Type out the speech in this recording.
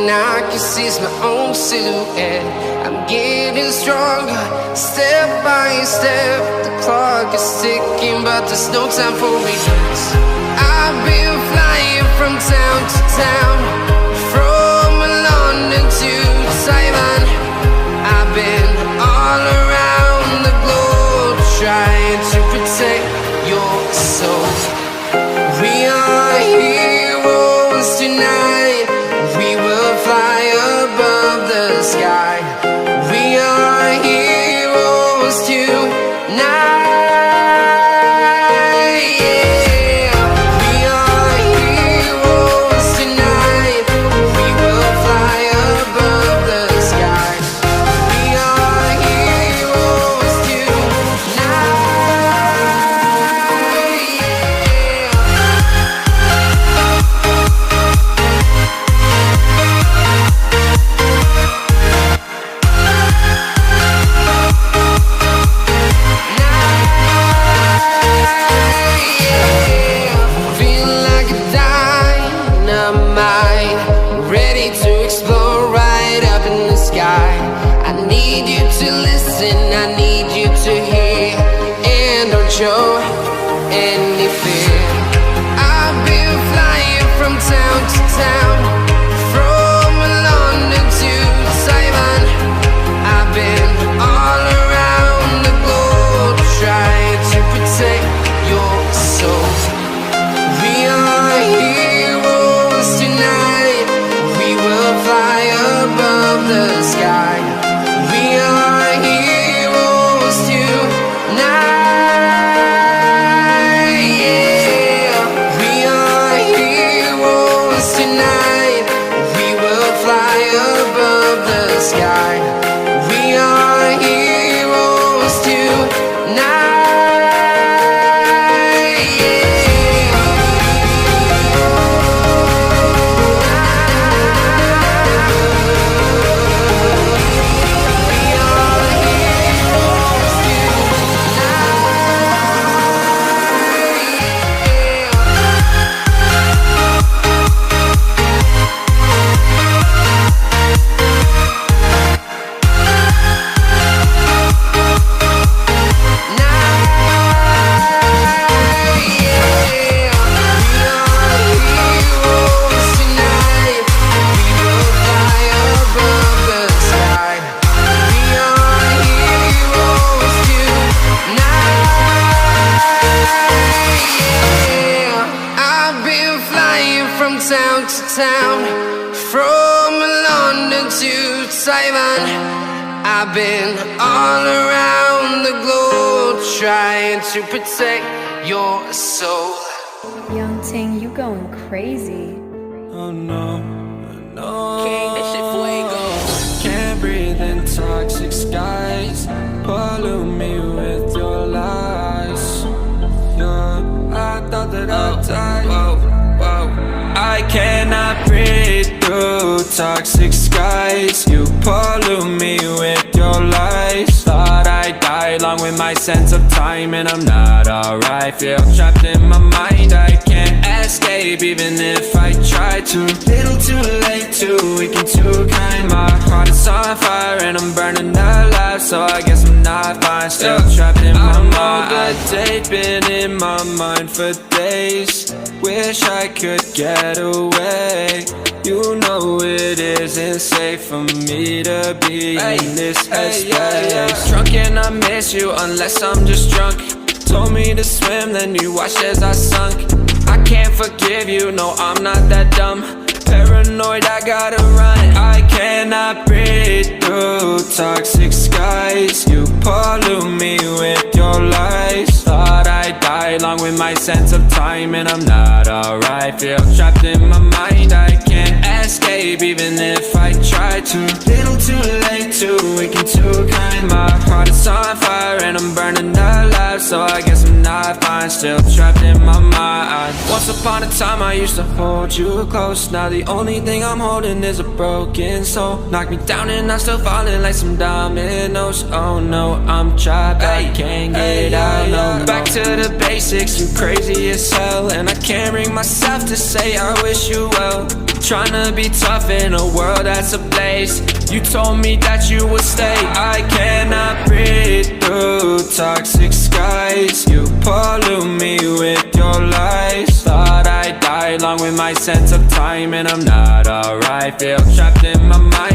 and I can see my own silhouette. I'm getting stronger, step by step. The clock is ticking, but there's no time for regrets. I've been flying from town to town, from London to Taiwan. I've been all around the globe, trying to protect your soul. We are heroes tonight. We will fly above the sky. We are heroes tonight. Show any fear. I've been flying from town to town, from London to Taiwan. I've been all around the globe, trying to protect your soul. We are heroes tonight. We will fly above the sky. We are heroes tonight. Sky. We are heroes tonight. Town to town, from London to Taiwan. I've been all around the globe, trying to protect your soul. Young Ting, you going crazy. Oh no, no. King, that shit fuego. Can't breathe in toxic skies. Pollute me with your lies. Yeah, I thought that I'd die. I cannot breathe through toxic skies. You pollute me with your lies. Thought I'd die along with my sense of time, and I'm not alright. Feel trapped in my mind, I can't escape even if I try to. Little too late, too weak and too kind. My heart is on fire and I'm burning alive, so I guess I'm not fine. Still trapped in my mind. That date been in my mind for days. Wish I could get away. You know it isn't safe for me to be in this headspace. Drunk and I miss you unless I'm just drunk. Told me to swim, then you watched as I sunk. I can't forgive you, no I'm not that dumb. Paranoid, I gotta run. I cannot breathe through toxic skies. You pollute me with your lies. Thought I'd die along with my sense of time, and I'm not alright. Feel trapped in my mind, I can't escape even if I try to. Little too late, too weak and too kind. My heart is on fire and I'm burning alive, so I guess I'm not fine. Still trapped in my mind. Once upon a time I used to hold you close. Now the only thing I'm holding is a broken soul. Knock me down and I'm still falling like some dominoes. Oh no, I'm trapped, I can't get out, no. Back to the basics, you crazy as hell, and I can't bring myself to say I wish you well. Tryna be tough tough in a world that's a place. You told me that you would stay. I cannot breathe through toxic skies. You pollute me with your lies. Thought I'd die along with my sense of time, and I'm not alright. Feel trapped in my mind.